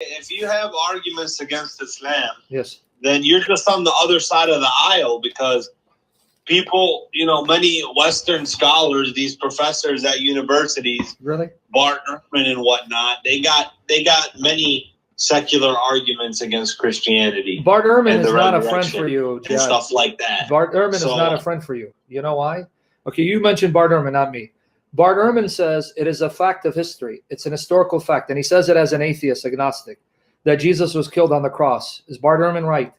If you have arguments against Islam, Yes. then you're just on the other side of the aisle, because people, many Western scholars, these professors at universities, Really? Bart Ehrman and whatnot, they got many secular arguments against Christianity. Bart Ehrman and is the not a friend resurrection for you, and Jihad. stuff like that. Bart Ehrman is not a friend for you. You know why? Okay, you mentioned Bart Ehrman, not me. Bart Ehrman says it is a fact of history. It's an historical fact, and he says it as an atheist, agnostic, that Jesus was killed on the cross. Is Bart Ehrman right?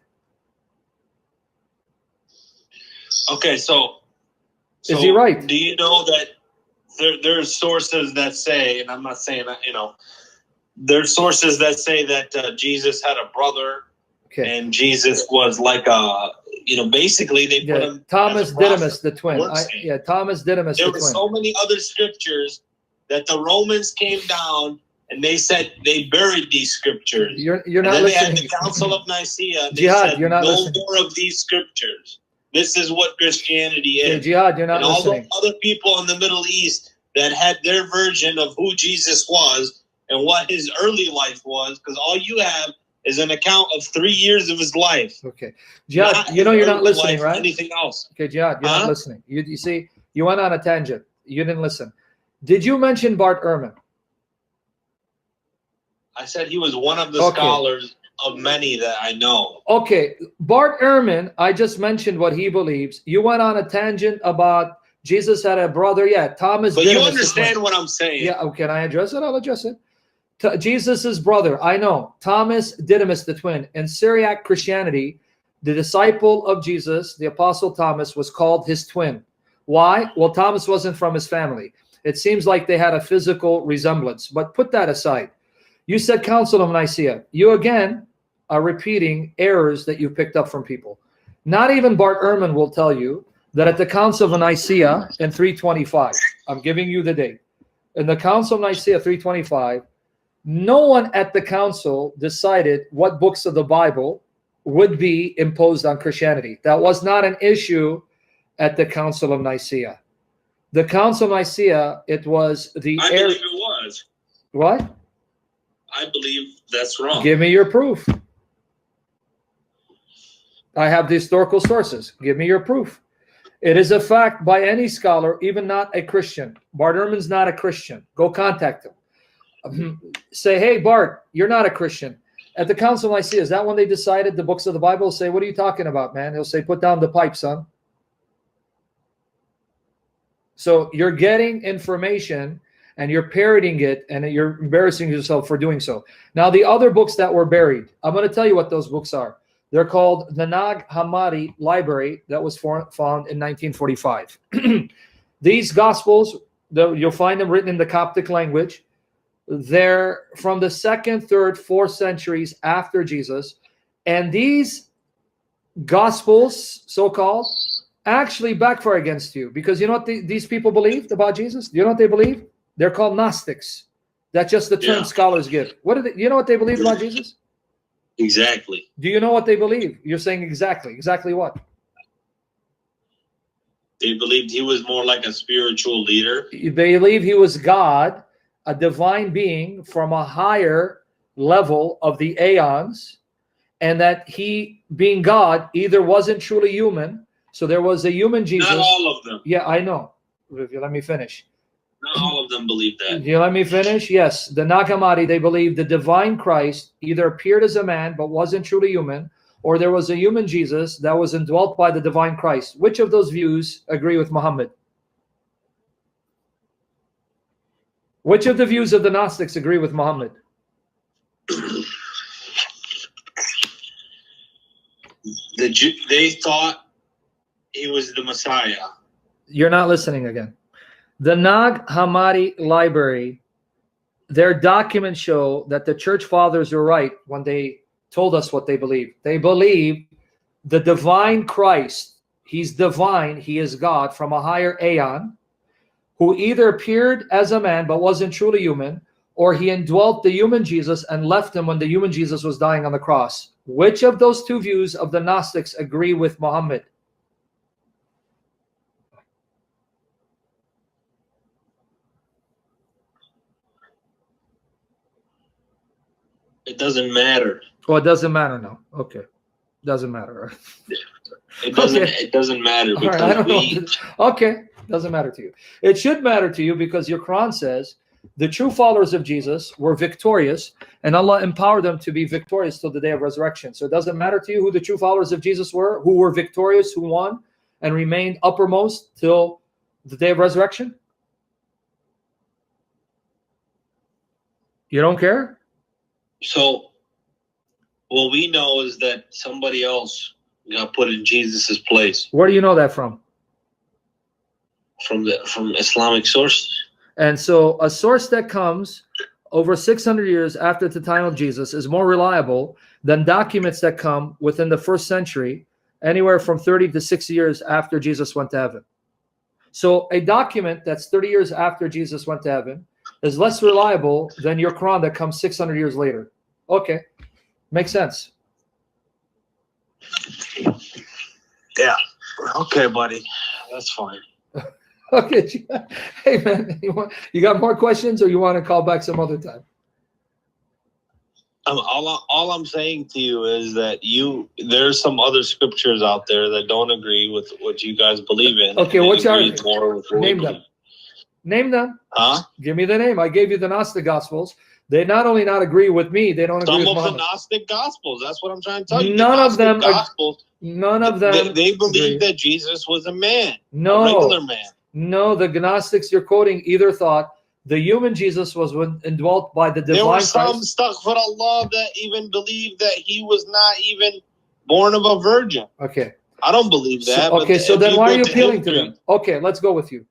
Okay, so is he right? Do you know that there's sources that say, and I'm not saying that, there's sources that say that Jesus had a brother, and Jesus was like a, basically they put him Thomas as a prophet. Didymus, the twin. Thomas Didymus, the twin. There were so many other scriptures that the Romans came down and they said they buried these scriptures. You're not and then listening. They had the Council of Nicaea. They Jihad, said you're not no listening. more of these scriptures. This is what Christianity is. Okay, Jihad, you're not and all listening. those other people in the Middle East that had their version of who Jesus was and what his early life was, because all you have is an account of 3 years of his life. Okay, Jihad, you're not listening, right? Anything else? Okay, Jihad, you're not listening. You see, you went on a tangent. You didn't listen. Did you mention Bart Ehrman? I said he was one of the scholars of many that I know. Okay, Bart Ehrman, I just mentioned what he believes. You went on a tangent about Jesus had a brother. Yeah, Thomas. But you understand what I'm saying. Yeah, okay, can I address it? I'll address it. Jesus's brother, I know. Thomas Didymus, the twin. In Syriac Christianity, the disciple of Jesus, the Apostle Thomas, was called his twin. Why? Well, Thomas wasn't from his family. It seems like they had a physical resemblance, but put that aside. You said Council of Nicaea. You again are repeating errors that you picked up from people. Not even Bart Ehrman will tell you that at the Council of Nicaea in 325, I'm giving you the date. In the Council of Nicaea 325, no one at the council decided what books of the Bible would be imposed on Christianity. That was not an issue at the Council of Nicaea. The Council of Nicaea, it was the... I believe it was. What? I believe that's wrong. Give me your proof. I have the historical sources. Give me your proof. It is a fact by any scholar, even not a Christian. Bart Ehrman's not a Christian. Go contact him. Say, hey, Bart, you're not a Christian. At the Council of Nicaea, is that when they decided the books of the Bible? Say, what are you talking about, man? He'll say, put down the pipe, son. So you're getting information and you're parroting it, and you're embarrassing yourself for doing so. Now, the other books that were buried, I'm going to tell you what those books are. They're called the Nag Hammadi Library that was found in 1945. These Gospels, you'll find them written in the Coptic language. They're from the 2nd, 3rd, 4th centuries after Jesus. And these Gospels, so-called, actually backfire against you. Because you know what these people believed about Jesus? Do you know what they believe? They're called Gnostics. That's just the term scholars give. What do you know what they believe about Jesus? Exactly. Do you know what they believe? You're saying exactly. Exactly what? They believed he was more like a spiritual leader. They believe he was God, a divine being from a higher level of the aeons, and that he, being God, either wasn't truly human, so there was a human Jesus. Not all of them. Yeah, I know. If you let me finish. Not all of them believe that. You let me finish? Yes. The Nag Hammadi, they believe the divine Christ either appeared as a man but wasn't truly human, or there was a human Jesus that was indwelt by the divine Christ. Which of those views agree with Muhammad? Which of the views of the Gnostics agree with Muhammad? They thought he was the Messiah. You're not listening again. The Nag Hammadi Library, their documents show that the church fathers were right when they told us what they believe. They believe the divine Christ, he's divine, he is God from a higher aeon, who either appeared as a man but wasn't truly human, or he indwelt the human Jesus and left him when the human Jesus was dying on the cross. Which of those two views of the Gnostics agree with Muhammad? It doesn't matter. Oh, it doesn't matter now. Okay. Doesn't matter. It doesn't. Okay. It doesn't matter All right, because I don't know. Okay, doesn't matter to you. It should matter to you because your Quran says the true followers of Jesus were victorious, and Allah empowered them to be victorious till the day of resurrection. So it doesn't matter to you who the true followers of Jesus were, who were victorious, who won, and remained uppermost till the day of resurrection? You don't care? So, what we know is that somebody else got put in Jesus's place. Where do you know that from? From Islamic sources. And so a source that comes over 600 years after the time of Jesus is more reliable than documents that come within the first century, anywhere from 30 to 60 years after Jesus went to heaven. So a document that's 30 years after Jesus went to heaven is less reliable than your Quran that comes 600 years later. Okay, makes sense. Yeah. Okay, buddy. That's fine. Okay. Hey, man, you got more questions, or you want to call back some other time? All I'm saying to you is that there's some other scriptures out there that don't agree with what you guys believe in. Okay, what's your name them? Name them. Huh? Give me the name. I gave you the Gnostic Gospels. They not only not agree with me, they don't agree with Muhammad. Some of the Gnostic Gospels. That's what I'm trying to tell you. None of them. None of them. They believe that Jesus was a man. No. A regular man. No, the Gnostics you're quoting either thought the human Jesus was indwelt by the divine There were Christ. some stuck for Allah that even believed that he was not even born of a virgin. Okay. I don't believe that. So then why are you appealing to them? Okay, let's go with you.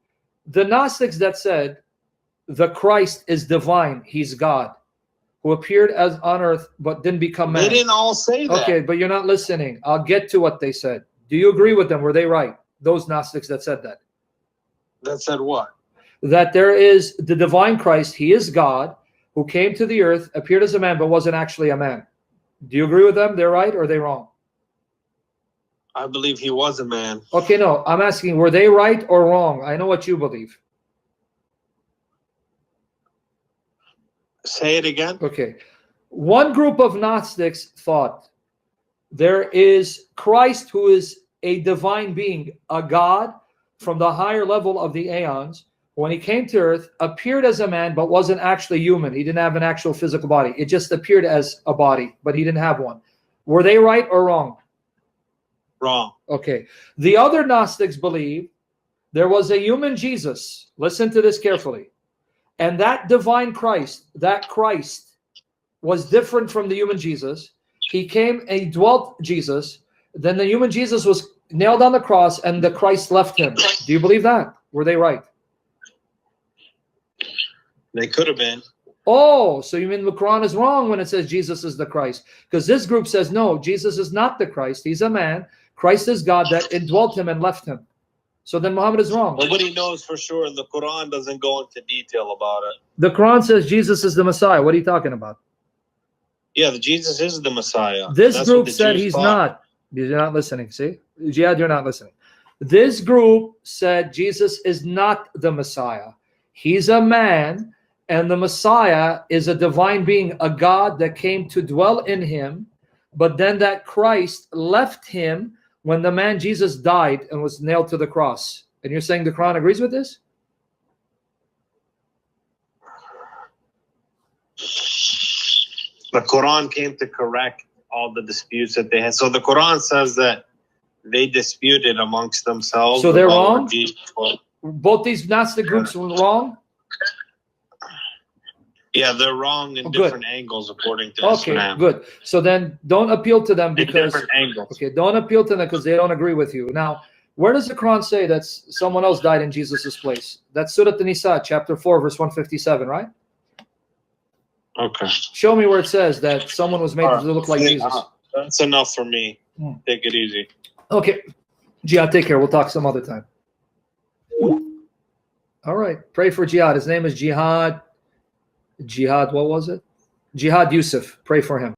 The Gnostics that said the Christ is divine, he's God, who appeared as on earth but didn't become man. They didn't all say that. Okay, but you're not listening. I'll get to what they said. Do you agree with them? Were they right? Those Gnostics that said that. That said what? That there is the divine Christ, he is God, who came to the earth, appeared as a man, but wasn't actually a man. Do you agree with them? They're right or are they wrong? I believe he was a man. Okay, no, I'm asking, were they right or wrong? I know what you believe. Say it again. Okay. One group of Gnostics thought there is Christ who is a divine being, a God from the higher level of the aeons. When he came to earth, appeared as a man, but wasn't actually human. He didn't have an actual physical body. It just appeared as a body, but he didn't have one. Were they right or wrong? Wrong. Okay. The other Gnostics believe there was a human Jesus. Listen to this carefully. And that divine Christ, that Christ was different from the human Jesus. He came and he dwelt Jesus. Then the human Jesus was nailed on the cross and the Christ left him. Do you believe that? Were they right? They could have been. Oh, so you mean the Quran is wrong when it says Jesus is the Christ? Because this group says, no, Jesus is not the Christ. He's a man. Christ is God that indwelt him and left him. So then Muhammad is wrong. Nobody knows for sure, and the Quran doesn't go into detail about it. The Quran says Jesus is the Messiah. What are you talking about? Yeah, Jesus is the Messiah. This group said he's not. You're not listening, see? Jihad, you're not listening. This group said Jesus is not the Messiah. He's a man, and the Messiah is a divine being, a God that came to dwell in him, but then that Christ left him when the man Jesus died and was nailed to the cross. And you're saying the Quran agrees with this? The Quran came to correct all the disputes that they had. So the Quran says that they disputed amongst themselves. So they're wrong? Both these Gnostic groups were wrong? Yeah, they're wrong in different angles according to Islam. Okay, good. So then don't appeal to them because different angles. Okay, don't appeal to them because they don't agree with you. Now, where does the Quran say that someone else died in Jesus' place? That's Surah Nicea, chapter 4, verse 157, right? Okay. Show me where it says that someone was made to look like Jesus. That's enough for me. Take it easy. Okay. Jihad, take care. We'll talk some other time. All right. Pray for Jihad. His name is Jihad. Jihad, what was it? Jihad Yusuf. Pray for him.